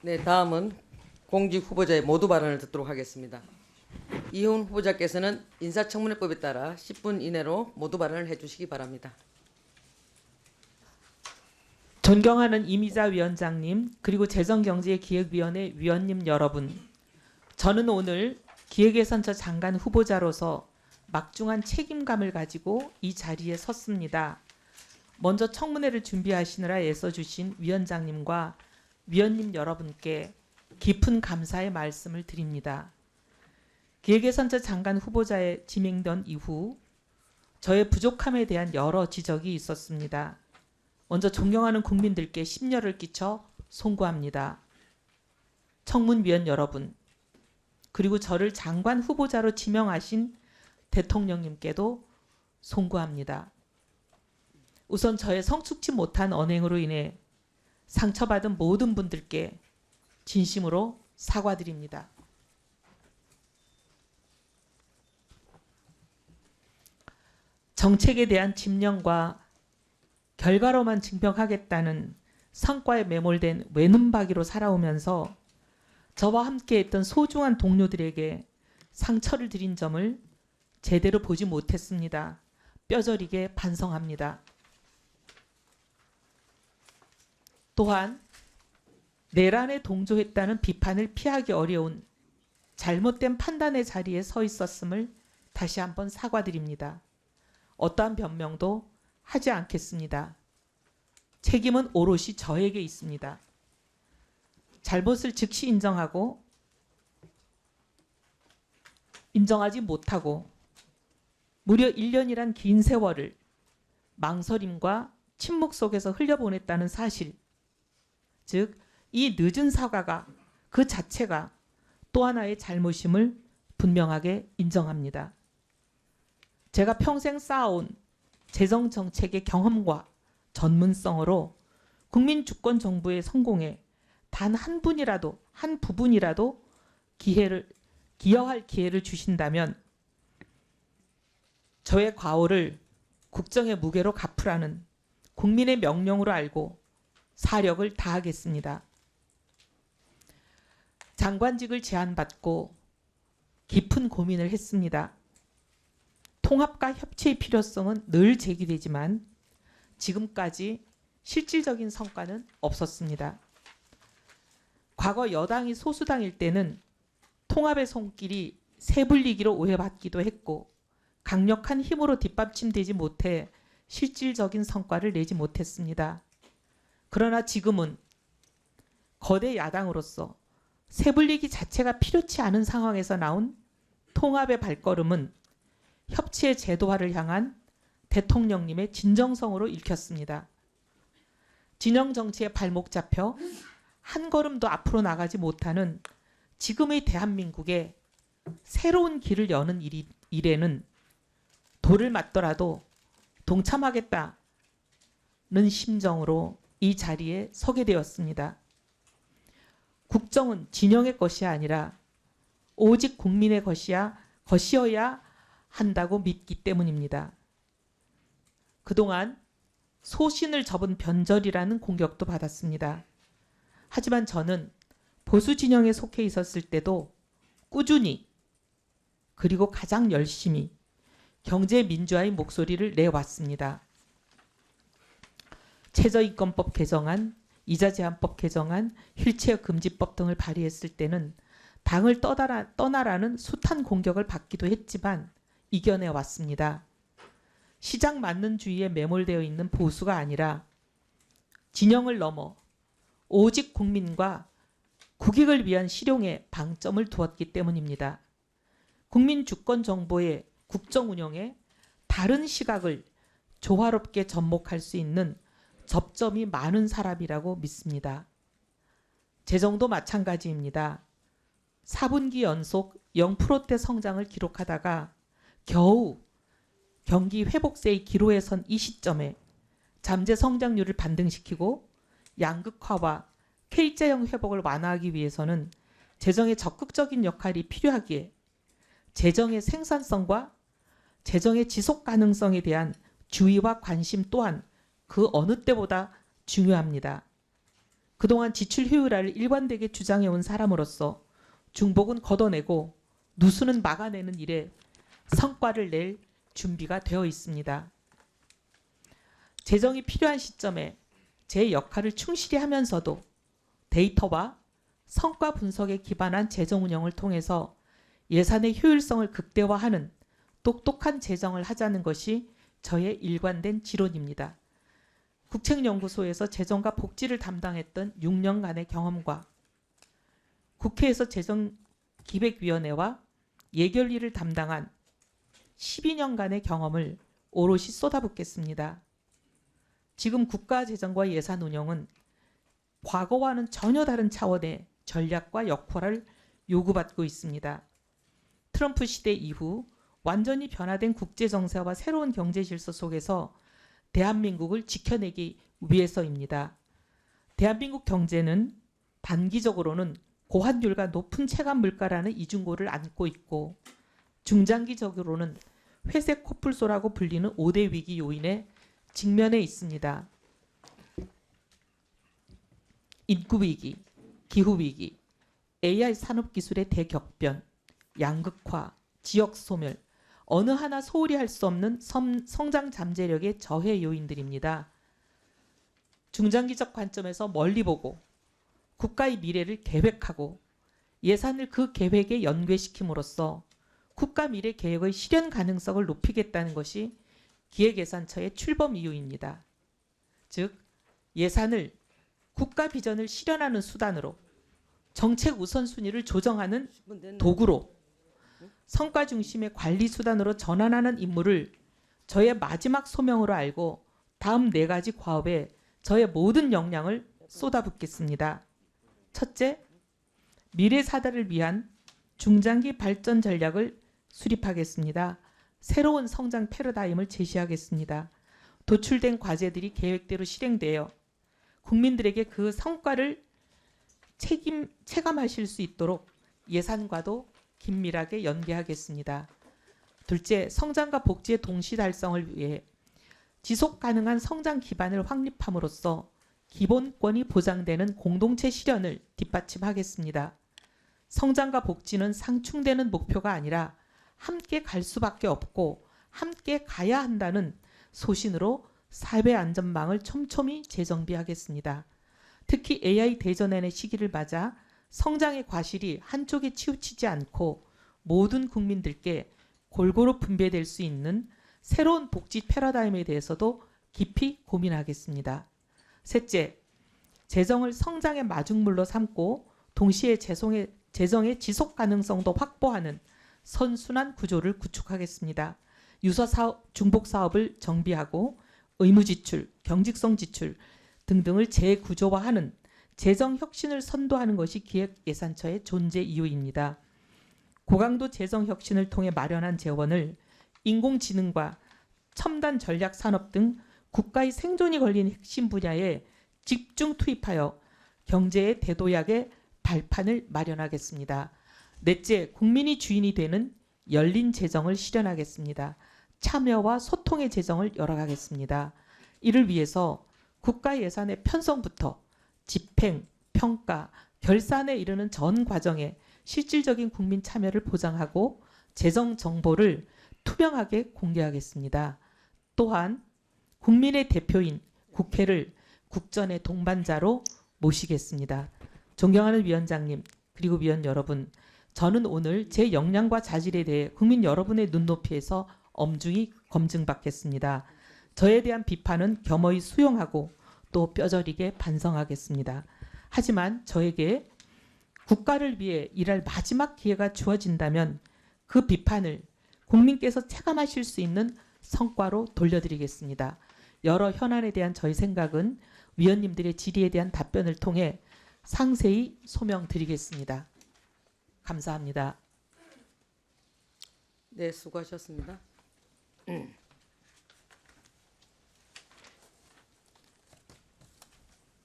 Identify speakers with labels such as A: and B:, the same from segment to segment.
A: 네, 다음은 공직 후보자의 모두 발언을 듣도록 하겠습니다. 이훈 후보자께서는 인사청문회법에 따라 10분 이내로 모두 발언을 해주시기 바랍니다.
B: 존경하는 이미자 위원장님, 그리고 재정경제기획위원회 위원님 여러분, 저는 오늘 기획예산처 장관 후보자로서 막중한 책임감을 가지고 이 자리에 섰습니다. 먼저 청문회를 준비하시느라 애써주신 위원장님과 위원님 여러분께 깊은 감사의 말씀을 드립니다. 기획예산처 장관 후보자에 지명된 이후 저의 부족함에 대한 여러 지적이 있었습니다. 먼저 존경하는 국민들께 심려를 끼쳐 송구합니다. 청문위원 여러분, 그리고 저를 장관 후보자로 지명하신 대통령님께도 송구합니다. 우선 저의 성숙지 못한 언행으로 인해 상처받은 모든 분들께 진심으로 사과드립니다. 정책에 대한 집념과 결과로만 증명하겠다는 성과에 매몰된 외눈박이로 살아오면서 저와 함께했던 소중한 동료들에게 상처를 드린 점을 제대로 보지 못했습니다. 뼈저리게 반성합니다. 또한 내란에 동조했다는 비판을 피하기 어려운 잘못된 판단의 자리에 서 있었음을 다시 한번 사과드립니다. 어떠한 변명도 하지 않겠습니다. 책임은 오롯이 저에게 있습니다. 잘못을 즉시 인정하지 못하고 무려 1년이란 긴 세월을 망설임과 침묵 속에서 흘려보냈다는 사실, 즉 이 늦은 사과가 그 자체가 또 하나의 잘못임을 분명하게 인정합니다. 제가 평생 쌓아온 재정정책의 경험과 전문성으로 국민 주권 정부의 성공에 단 한 분이라도, 한 부분이라도 기여할 기회를 주신다면 저의 과오를 국정의 무게로 갚으라는 국민의 명령으로 알고 사력을 다하겠습니다. 장관직을 제안받고 깊은 고민을 했습니다. 통합과 협치의 필요성은 늘 제기되지만 지금까지 실질적인 성과는 없었습니다. 과거 여당이 소수당일 때는 통합의 손길이 세불리기로 오해받기도 했고 강력한 힘으로 뒷받침되지 못해 실질적인 성과를 내지 못했습니다. 그러나 지금은 거대 야당으로서 세불리기 자체가 필요치 않은 상황에서 나온 통합의 발걸음은 협치의 제도화를 향한 대통령님의 진정성으로 읽혔습니다. 진영 정치에 발목 잡혀 한 걸음도 앞으로 나가지 못하는 지금의 대한민국에 새로운 길을 여는 일에는 돌을 맞더라도 동참하겠다는 심정으로 이 자리에 서게 되었습니다. 국정은 진영의 것이 아니라 오직 국민의 것이어야 한다고 믿기 때문입니다. 그동안 소신을 접은 변절이라는 공격도 받았습니다. 하지만 저는 보수 진영에 속해 있었을 때도 꾸준히 그리고 가장 열심히 경제 민주화의 목소리를 내왔습니다. 최저임금법 개정안, 이자 제한법 개정안, 휠체어 금지법 등을 발의했을 때는 당을 떠나라는 숱한 공격을 받기도 했지만 이겨내 왔습니다. 시장 만능주의에 매몰되어 있는 보수가 아니라 진영을 넘어 오직 국민과 국익을 위한 실용에 방점을 두었기 때문입니다. 국민 주권 정보의 국정 운영에 다른 시각을 조화롭게 접목할 수 있는 접점이 많은 사람이라고 믿습니다. 재정도 마찬가지입니다. 4분기 연속 0%대 성장을 기록하다가 겨우 경기 회복세의 기로에 선 이 시점에 잠재 성장률을 반등시키고 양극화와 K자형 회복을 완화하기 위해서는 재정의 적극적인 역할이 필요하기에 재정의 생산성과 재정의 지속 가능성에 대한 주의와 관심 또한 그 어느 때보다 중요합니다. 그동안 지출 효율화를 일관되게 주장해온 사람으로서 중복은 걷어내고 누수는 막아내는 일에 성과를 낼 준비가 되어 있습니다. 재정이 필요한 시점에 제 역할을 충실히 하면서도 데이터와 성과 분석에 기반한 재정 운영을 통해서 예산의 효율성을 극대화하는 똑똑한 재정을 하자는 것이 저의 일관된 지론입니다. 국책연구소에서 재정과 복지를 담당했던 6년간의 경험과 국회에서 재정기획위원회와 예결위를 담당한 12년간의 경험을 오롯이 쏟아붓겠습니다. 지금 국가재정과 예산 운영은 과거와는 전혀 다른 차원의 전략과 역할을 요구받고 있습니다. 트럼프 시대 이후 완전히 변화된 국제정세와 새로운 경제질서 속에서 대한민국을 지켜내기 위해서입니다. 대한민국 경제는 단기적으로는 고환율과 높은 체감 물가라는 이중고를 안고 있고 중장기적으로는 회색 코뿔소라고 불리는 5대 위기 요인에 직면해 있습니다. 인구위기, 기후위기, AI 산업기술의 대격변, 양극화, 지역소멸, 어느 하나 소홀히 할 수 없는 성장 잠재력의 저해 요인들입니다. 중장기적 관점에서 멀리 보고 국가의 미래를 계획하고 예산을 그 계획에 연계시킴으로써 국가 미래 계획의 실현 가능성을 높이겠다는 것이 기획예산처의 출범 이유입니다. 즉 예산을 국가 비전을 실현하는 수단으로 정책 우선순위를 조정하는 도구로 성과 중심의 관리 수단으로 전환하는 임무를 저의 마지막 소명으로 알고 다음 4가지 과업에 저의 모든 역량을 쏟아붓겠습니다. 첫째, 미래 사대를 위한 중장기 발전 전략을 수립하겠습니다. 새로운 성장 패러다임을 제시하겠습니다. 도출된 과제들이 계획대로 실행되어 국민들에게 그 성과를 체감하실 수 있도록 예산과도 긴밀하게 연계하겠습니다. 둘째, 성장과 복지의 동시 달성을 위해 지속 가능한 성장 기반을 확립함으로써 기본권이 보장되는 공동체 실현을 뒷받침하겠습니다. 성장과 복지는 상충되는 목표가 아니라 함께 갈 수밖에 없고 함께 가야 한다는 소신으로 사회 안전망을 촘촘히 재정비하겠습니다. 특히 AI 대전환의 시기를 맞아 성장의 과실이 한쪽에 치우치지 않고 모든 국민들께 골고루 분배될 수 있는 새로운 복지 패러다임에 대해서도 깊이 고민하겠습니다. 셋째, 재정을 성장의 마중물로 삼고 동시에 재정의 지속 가능성도 확보하는 선순환 구조를 구축하겠습니다. 유사 사업, 중복 사업을 정비하고 의무 지출, 경직성 지출 등등을 재구조화하는 재정 혁신을 선도하는 것이 기획예산처의 존재 이유입니다. 고강도 재정 혁신을 통해 마련한 재원을 인공지능과 첨단 전략 산업 등 국가의 생존이 걸린 핵심 분야에 집중 투입하여 경제의 대도약의 발판을 마련하겠습니다. 넷째, 국민이 주인이 되는 열린 재정을 실현하겠습니다. 참여와 소통의 재정을 열어가겠습니다. 이를 위해서 국가 예산의 편성부터 집행, 평가, 결산에 이르는 전 과정에 실질적인 국민 참여를 보장하고 재정 정보를 투명하게 공개하겠습니다. 또한 국민의 대표인 국회를 국전의 동반자로 모시겠습니다. 존경하는 위원장님 그리고 위원 여러분, 저는 오늘 제 역량과 자질에 대해 국민 여러분의 눈높이에서 엄중히 검증받겠습니다. 저에 대한 비판은 겸허히 수용하고 또 뼈저리게 반성하겠습니다. 하지만 저에게 국가를 위해 일할 마지막 기회가 주어진다면 그 비판을 국민께서 체감하실 수 있는 성과로 돌려드리겠습니다. 여러 현안에 대한 저희 생각은 위원님들의 질의에 대한 답변을 통해 상세히 소명드리겠습니다. 감사합니다.
A: 네, 수고하셨습니다.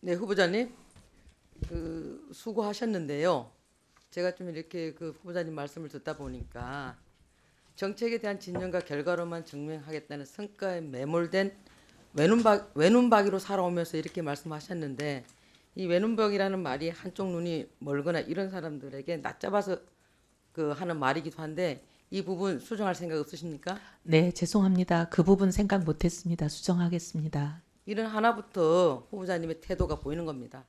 A: 네, 후보자님, 수고하셨는데요. 제가 좀 이렇게 후보자님 말씀을 듣다 보니까 정책에 대한 진정과 결과로만 증명하겠다는 성과에 매몰된 외눈박이로 살아오면서 이렇게 말씀하셨는데 이 외눈벽이라는 말이 한쪽 눈이 멀거나 이런 사람들에게 낮잡아서 하는 말이기도 한데 이 부분 수정할 생각 없으십니까?
B: 네, 죄송합니다. 그 부분 생각 못했습니다. 수정하겠습니다.
A: 이런 하나부터 후보자님의 태도가 보이는 겁니다.